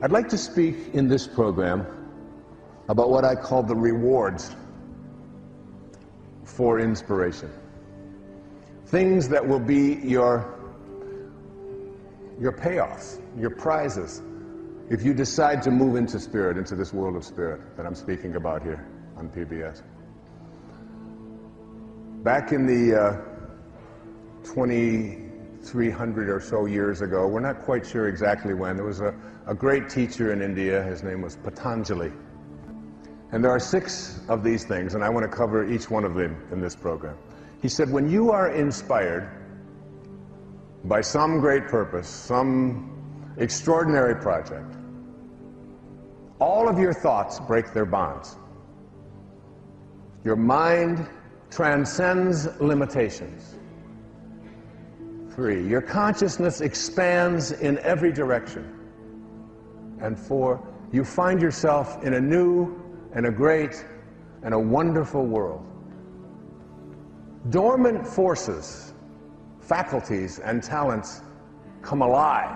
I'd like to speak in this program about what I call the rewards for inspiration. Things that will be your payoffs, your prizes, if you decide to move into spirit, into this world of spirit that I'm speaking about here on PBS. Back in the 2,300 or so years ago, we're not quite sure exactly when, there was a great teacher in India. His name was Patanjali. And there are 6 of these things, and I want to cover each one of them in this program. He said, when you are inspired by some great purpose, some extraordinary project, all of your thoughts break their bonds. Your mind transcends limitations. 3, your consciousness expands in every direction. And 4, you find yourself in a new and a great and a wonderful world. Dormant forces, faculties, and talents come alive.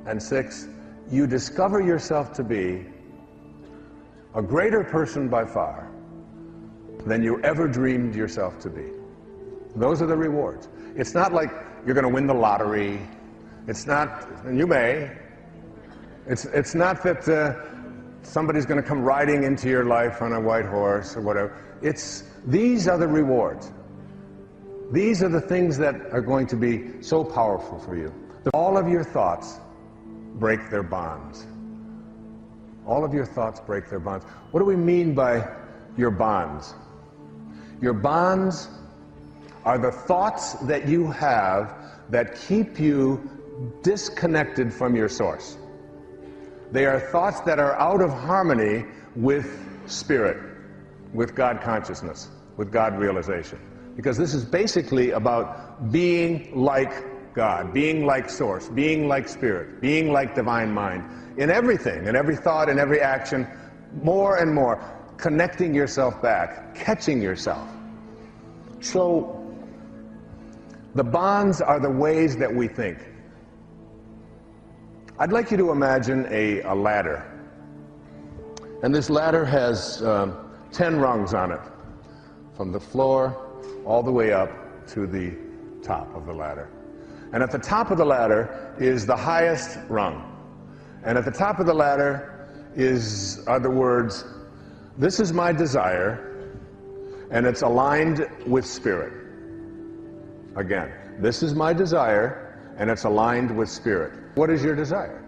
And 6, you discover yourself to be a greater person by far than you ever dreamed yourself to be. Those are the rewards. It's not like you're going to win the lottery. It's not, and you may. It's not that somebody's going to come riding into your life on a white horse or whatever. These are the rewards. These are the things that are going to be so powerful for you. All of your thoughts break their bonds. All of your thoughts break their bonds. What do we mean by your bonds? Your bonds are the thoughts that you have that keep you disconnected from your source. They are thoughts that are out of harmony with spirit, with God consciousness, with God realization. Because this is basically about being like God, being like source, being like spirit, being like divine mind, in everything, in every thought, in every action, more and more, connecting yourself back, catching yourself. So, the bonds are the ways that we think. I'd like you to imagine a ladder. And this ladder has 10 rungs on it, from the floor all the way up to the top of the ladder. And at the top of the ladder is the highest rung. And at the top of the ladder are the words, "This is my desire," and it's aligned with spirit. Again, this is my desire, and it's aligned with spirit. What is your desire?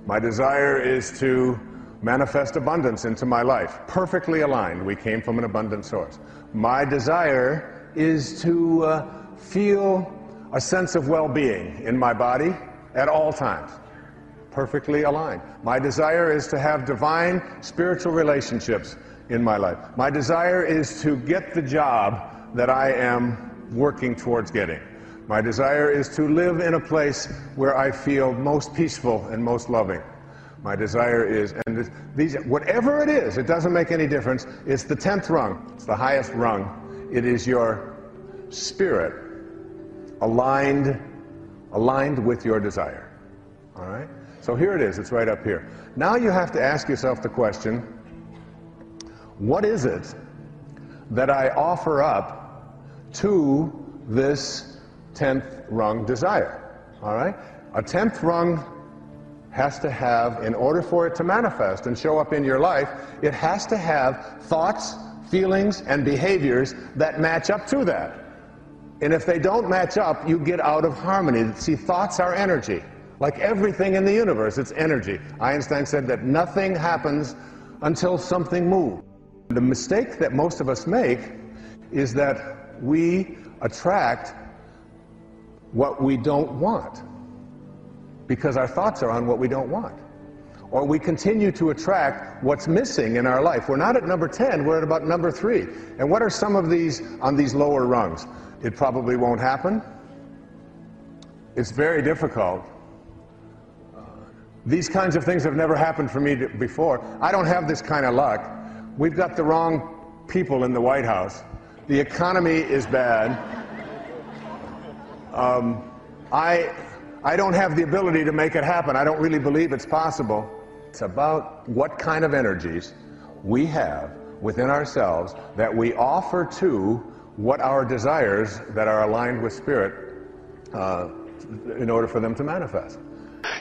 My desire is to manifest abundance into my life. Perfectly aligned. We came from an abundant source. My desire is to feel a sense of well-being in my body at all times. Perfectly aligned. My desire is to have divine spiritual relationships in my life. My desire is to get the job that I am working towards getting. My desire is to live in a place where I feel most peaceful and most loving. My desire is, and these, whatever it is, it doesn't make any difference. It's the 10th rung. It's the highest rung. It is your spirit aligned with your desire. All right? So here it is. It's right up here. Now you have to ask yourself the question, what is it that I offer up to this 10th rung desire? All right? A 10th rung has to have, in order for it to manifest and show up in your life, it has to have thoughts, feelings, and behaviors that match up to that. And if they don't match up, you get out of harmony. See, thoughts are energy. Like everything in the universe, it's energy. Einstein said that nothing happens until something moves. The mistake that most of us make is that we attract what we don't want, because our thoughts are on what we don't want. Or we continue to attract what's missing in our life. We're not at number 10, we're at about number 3. And what are some of these on these lower rungs? It probably won't happen. It's very difficult. These kinds of things have never happened for me before. I don't have this kind of luck. We've got the wrong people in the White House. The economy is bad. I don't have the ability to make it happen. I don't really believe it's possible. It's about what kind of energies we have within ourselves that we offer to what our desires that are aligned with Spirit in order for them to manifest.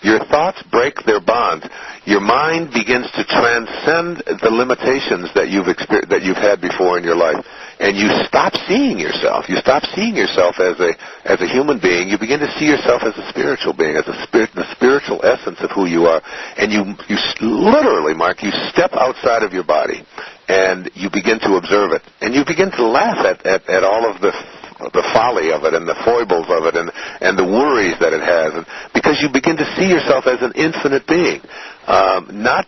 Your thoughts break their bonds. Your mind begins to transcend the limitations that you've had before in your life, and you stop seeing yourself. You stop seeing yourself as a human being. You begin to see yourself as a spiritual being, as the spiritual essence of who you are. And you literally, Mark, you step outside of your body, and you begin to observe it, and you begin to laugh at all of the folly of it and the foibles of it and the worries that it has, and because you begin to see yourself as an infinite being, not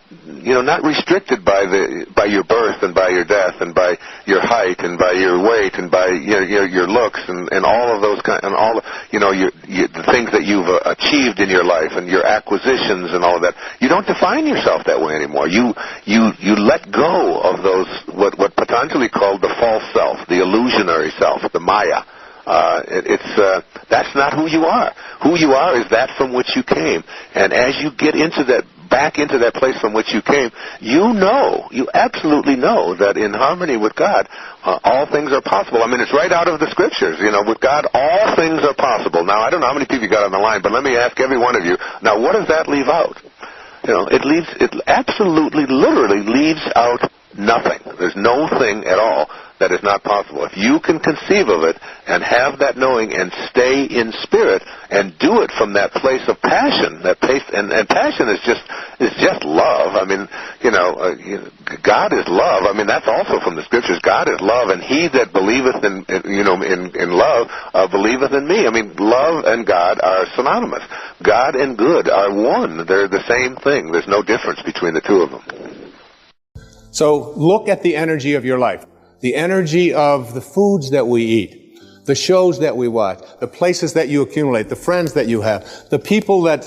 restricted by your birth and by your death and by your height and by your weight and by your looks and all of those and all the things that you've achieved in your life and your acquisitions and all of that. You don't define yourself that way anymore. You let go of those what Patanjali called the false self, the illusionary self, the Maya. That's not who you are. Who you are is that from which you came. And as you get back into that place from which you came, you absolutely know that in harmony with God, all things are possible. I mean, it's right out of the scriptures. With God, all things are possible. Now, I don't know how many people you got on the line, but let me ask every one of you, now what does that leave out? It absolutely, literally leaves out nothing. There's no thing at all that is not possible. If you can conceive of it and have that knowing and stay in spirit and do it from that place of passion, and passion is just love. I mean, God is love. I mean, that's also from the scriptures. God is love, and he that believeth in love believeth in me. I mean, love and God are synonymous. God and good are one. They're the same thing. There's no difference between the two of them. So look at the energy of your life. The energy of the foods that we eat, the shows that we watch, the places that you accumulate, the friends that you have, the people that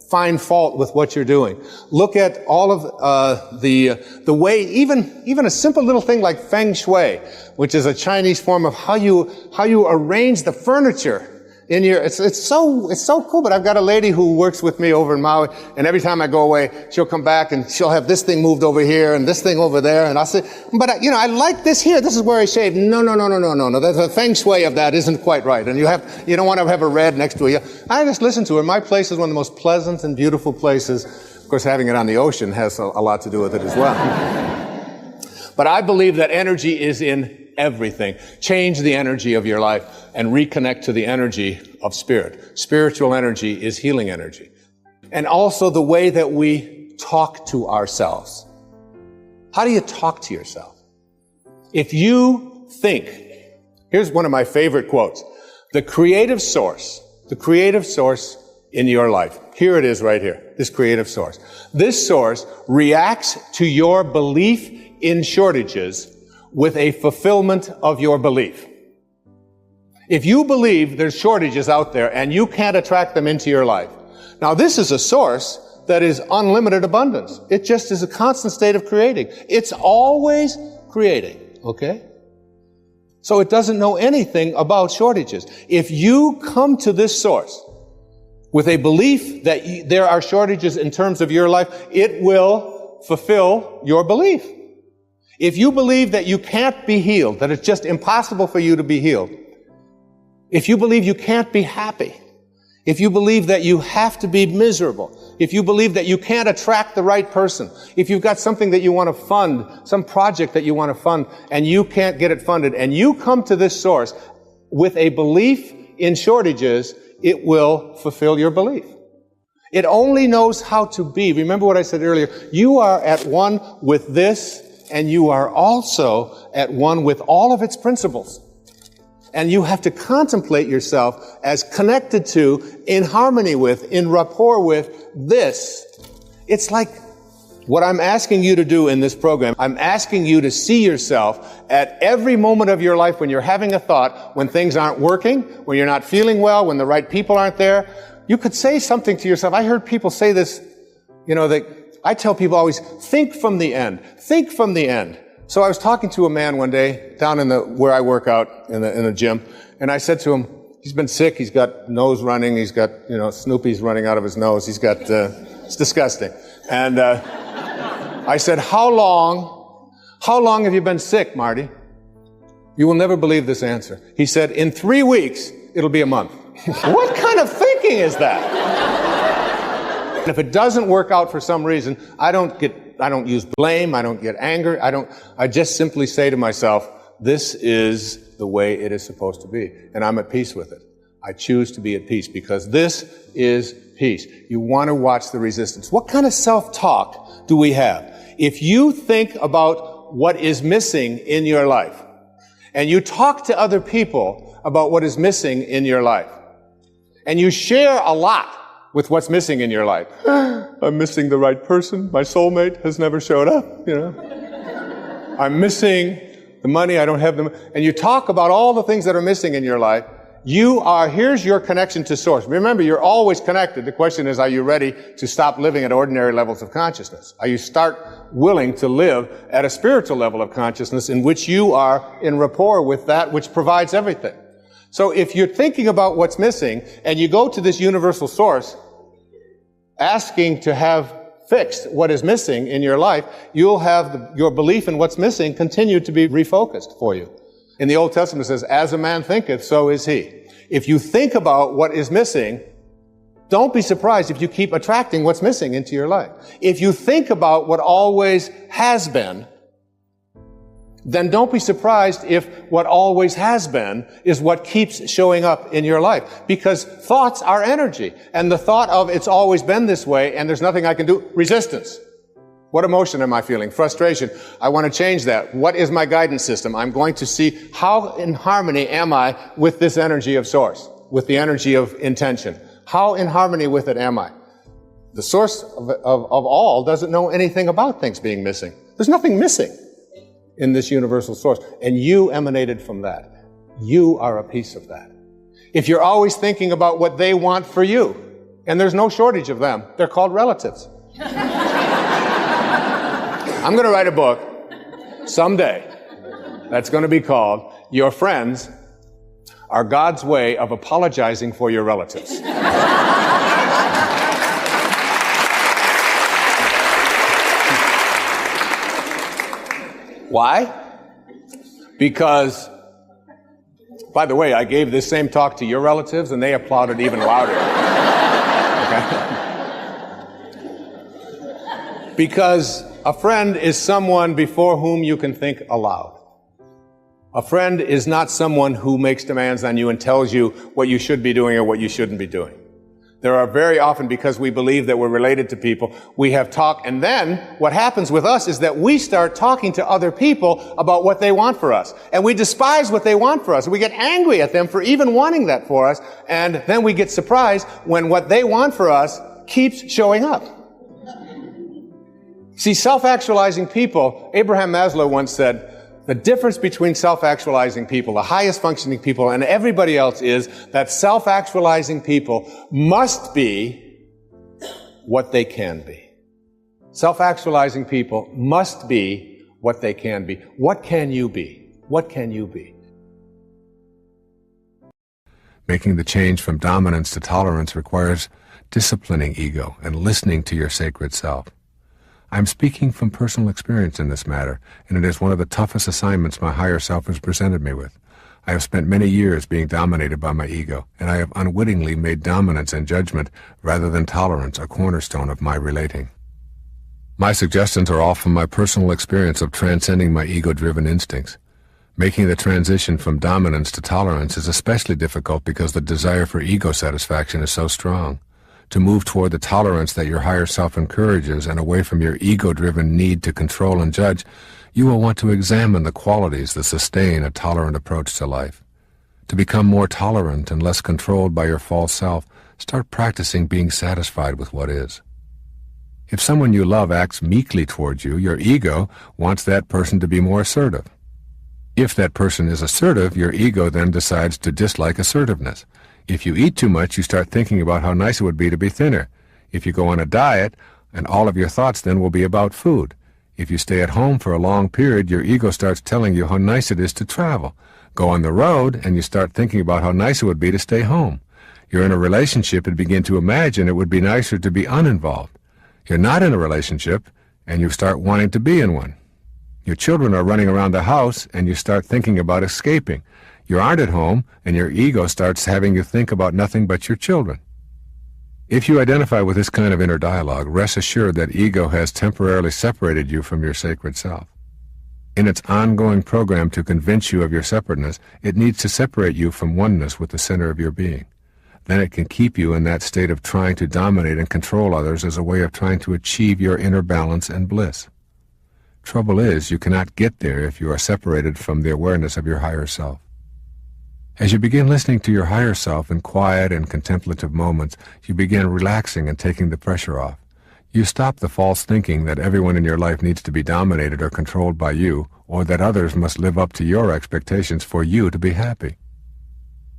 find fault with what you're doing. Look at all of the way, even a simple little thing like feng shui, which is a Chinese form of how you arrange the furniture in your, it's so cool. But I've got a lady who works with me over in Maui, and every time I go away, she'll come back and she'll have this thing moved over here and this thing over there, and I'll say, but I like this here. This is where I shave. No. The feng shui of that isn't quite right, and you don't want to have a red next to you. I just listen to her. My place is one of the most pleasant and beautiful places. Of course, having it on the ocean has a lot to do with it as well. But I believe that energy is in everything. Change the energy of your life and reconnect to the energy of spirit. Spiritual energy is healing energy. And also the way that we talk to ourselves. How do you talk to yourself? If you think, here's one of my favorite quotes, the creative source in your life. Here it is right here, this creative source. This source reacts to your belief in shortages with a fulfillment of your belief. If you believe there's shortages out there and you can't attract them into your life. Now this is a source that is unlimited abundance. It just is a constant state of creating. It's always creating, okay? So it doesn't know anything about shortages. If you come to this source with a belief that there are shortages in terms of your life, it will fulfill your belief. If you believe that you can't be healed, that it's just impossible for you to be healed, if you believe you can't be happy, if you believe that you have to be miserable, if you believe that you can't attract the right person, if you've got something that you want to fund, some project that you want to fund, and you can't get it funded, and you come to this source with a belief in shortages, it will fulfill your belief. It only knows how to be. Remember what I said earlier. You are at one with this, and you are also at one with all of its principles. And you have to contemplate yourself as connected to, in harmony with, in rapport with this. It's like what I'm asking you to do in this program. I'm asking you to see yourself at every moment of your life when you're having a thought, when things aren't working, when you're not feeling well, when the right people aren't there. You could say something to yourself. I heard people say this, I tell people always, think from the end. Think from the end. So I was talking to a man one day down where I work out in the gym, and I said to him, He's been sick. He's got nose running. He's got, Snoopy's running out of his nose. He's got, it's disgusting. And I said, how long have you been sick, Marty? You will never believe this answer. He said, in 3 weeks, it'll be a month. What kind of thinking is that? And if it doesn't work out for some reason, I don't use blame. I don't get anger. I just simply say to myself, this is the way it is supposed to be. And I'm at peace with it. I choose to be at peace because this is peace. You want to watch the resistance. What kind of self-talk do we have? If you think about what is missing in your life, and you talk to other people about what is missing in your life, and you share a lot with what's missing in your life. I'm missing the right person. My soulmate has never showed up, I'm missing the money. I don't have them. And you talk about all the things that are missing in your life. Here's your connection to Source. Remember, you're always connected. The question is, are you ready to stop living at ordinary levels of consciousness? Are you willing to live at a spiritual level of consciousness in which you are in rapport with that which provides everything? So if you're thinking about what's missing and you go to this universal source asking to have fixed what is missing in your life, you'll have your belief in what's missing continue to be refocused for you. In the Old Testament it says, as a man thinketh, so is he. If you think about what is missing, don't be surprised if you keep attracting what's missing into your life. If you think about what always has been, then don't be surprised if what always has been is what keeps showing up in your life. Because thoughts are energy. And the thought of it's always been this way and there's nothing I can do, resistance. What emotion am I feeling? Frustration. I want to change that. What is my guidance system? I'm going to see how in harmony am I with this energy of Source, with the energy of intention. How in harmony with it am I? The source of all doesn't know anything about things being missing. There's nothing missing in this universal source. And you emanated from that. You are a piece of that. If you're always thinking about what they want for you, and there's no shortage of them, they're called relatives. I'm going to write a book someday that's going to be called Your Friends Are God's Way of Apologizing for Your Relatives. Why? Because, by the way, I gave this same talk to your relatives and they applauded even louder. Okay? Because a friend is someone before whom you can think aloud. A friend is not someone who makes demands on you and tells you what you should be doing or what you shouldn't be doing. There are very often, because we believe that we're related to people, we have talk, and then what happens with us is that we start talking to other people about what they want for us. And we despise what they want for us. We get angry at them for even wanting that for us, and then we get surprised when what they want for us keeps showing up. See, self-actualizing people, Abraham Maslow once said, the difference between self-actualizing people, the highest functioning people, and everybody else is that self-actualizing people must be what they can be. Self-actualizing people must be what they can be. What can you be? What can you be? Making the change from dominance to tolerance requires disciplining ego and listening to your sacred self. I'm speaking from personal experience in this matter, and it is one of the toughest assignments my higher self has presented me with. I have spent many years being dominated by my ego, and I have unwittingly made dominance and judgment rather than tolerance a cornerstone of my relating. My suggestions are all from my personal experience of transcending my ego-driven instincts. Making the transition from dominance to tolerance is especially difficult because the desire for ego satisfaction is so strong. To move toward the tolerance that your higher self encourages and away from your ego-driven need to control and judge, you will want to examine the qualities that sustain a tolerant approach to life. To become more tolerant and less controlled by your false self, start practicing being satisfied with what is. If someone you love acts meekly towards you, your ego wants that person to be more assertive. If that person is assertive, your ego then decides to dislike assertiveness. If you eat too much, you start thinking about how nice it would be to be thinner. If you go on a diet, and all of your thoughts then will be about food. If you stay at home for a long period, your ego starts telling you how nice it is to travel. Go on the road, and you start thinking about how nice it would be to stay home. You're in a relationship and begin to imagine it would be nicer to be uninvolved. You're not in a relationship, and you start wanting to be in one. Your children are running around the house, and you start thinking about escaping. You aren't at home, and your ego starts having you think about nothing but your children. If you identify with this kind of inner dialogue, rest assured that ego has temporarily separated you from your sacred self. In its ongoing program to convince you of your separateness, it needs to separate you from oneness with the center of your being. Then it can keep you in that state of trying to dominate and control others as a way of trying to achieve your inner balance and bliss. Trouble is, you cannot get there if you are separated from the awareness of your higher self. As you begin listening to your higher self in quiet and contemplative moments, you begin relaxing and taking the pressure off. You stop the false thinking that everyone in your life needs to be dominated or controlled by you, or that others must live up to your expectations for you to be happy.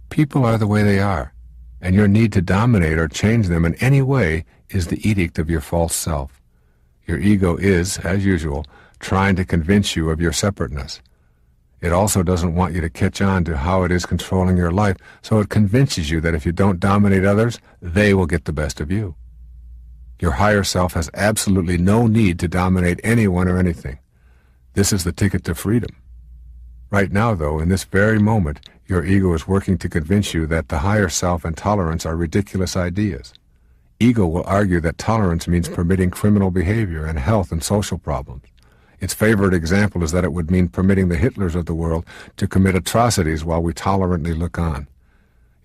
People are the way they are, and your need to dominate or change them in any way is the edict of your false self. Your ego is, as usual, trying to convince you of your separateness. It also doesn't want you to catch on to how it is controlling your life, so it convinces you that if you don't dominate others, they will get the best of you. Your higher self has absolutely no need to dominate anyone or anything. This is the ticket to freedom. Right now, though, in this very moment, your ego is working to convince you that the higher self and tolerance are ridiculous ideas. Ego will argue that tolerance means permitting criminal behavior and health and social problems. Its favorite example is that it would mean permitting the Hitlers of the world to commit atrocities while we tolerantly look on.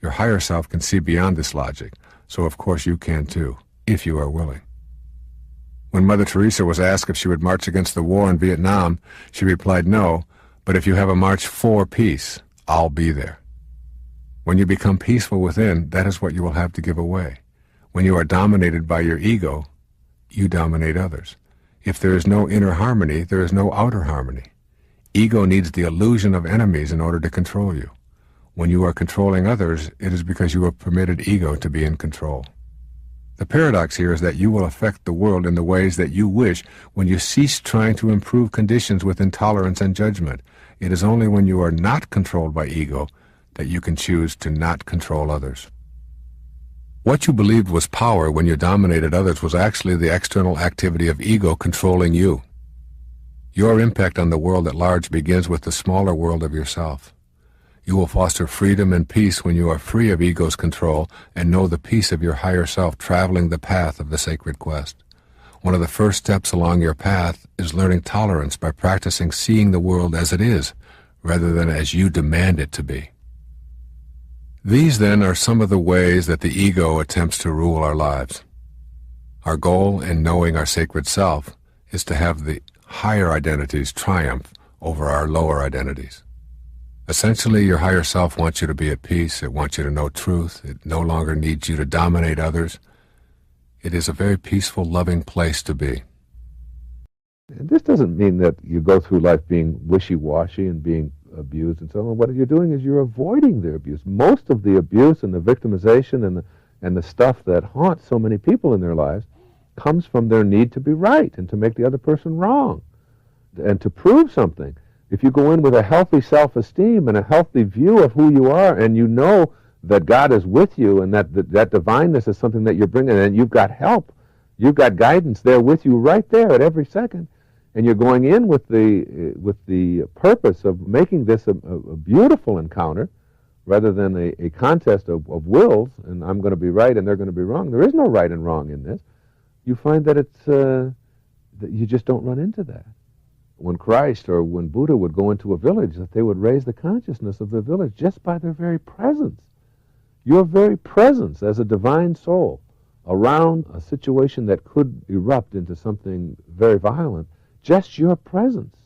Your higher self can see beyond this logic, so of course you can too, if you are willing. When Mother Teresa was asked if she would march against the war in Vietnam, she replied, "No, but if you have a march for peace, I'll be there." When you become peaceful within, that is what you will have to give away. When you are dominated by your ego, you dominate others. If there is no inner harmony, there is no outer harmony. Ego needs the illusion of enemies in order to control you. When you are controlling others, it is because you have permitted ego to be in control. The paradox here is that you will affect the world in the ways that you wish when you cease trying to improve conditions with intolerance and judgment. It is only when you are not controlled by ego that you can choose to not control others. What you believed was power when you dominated others was actually the external activity of ego controlling you. Your impact on the world at large begins with the smaller world of yourself. You will foster freedom and peace when you are free of ego's control and know the peace of your higher self traveling the path of the sacred quest. One of the first steps along your path is learning tolerance by practicing seeing the world as it is, rather than as you demand it to be. These, then, are some of the ways that the ego attempts to rule our lives. Our goal in knowing our sacred self is to have the higher identities triumph over our lower identities. Essentially, your higher self wants you to be at peace. It wants you to know truth. It no longer needs you to dominate others. It is a very peaceful, loving place to be. This doesn't mean that you go through life being wishy-washy and being abused and so on. What you're doing is you're avoiding the abuse. Most of the abuse and the victimization and the stuff that haunts so many people in their lives comes from their need to be right and to make the other person wrong and to prove something. If you go in with a healthy self-esteem and a healthy view of who you are, and you know that God is with you and that divineness is something that you're bringing, and you've got help, you've got guidance there with you right there at every second, and you're going in with the purpose of making this a beautiful encounter rather than a contest of wills, and I'm going to be right and they're going to be wrong. There is no right and wrong in this. You find that that you just don't run into that. When Christ or when Buddha would go into a village, that they would raise the consciousness of the village just by their very presence. Your very presence as a divine soul around a situation that could erupt into something very violent, just your presence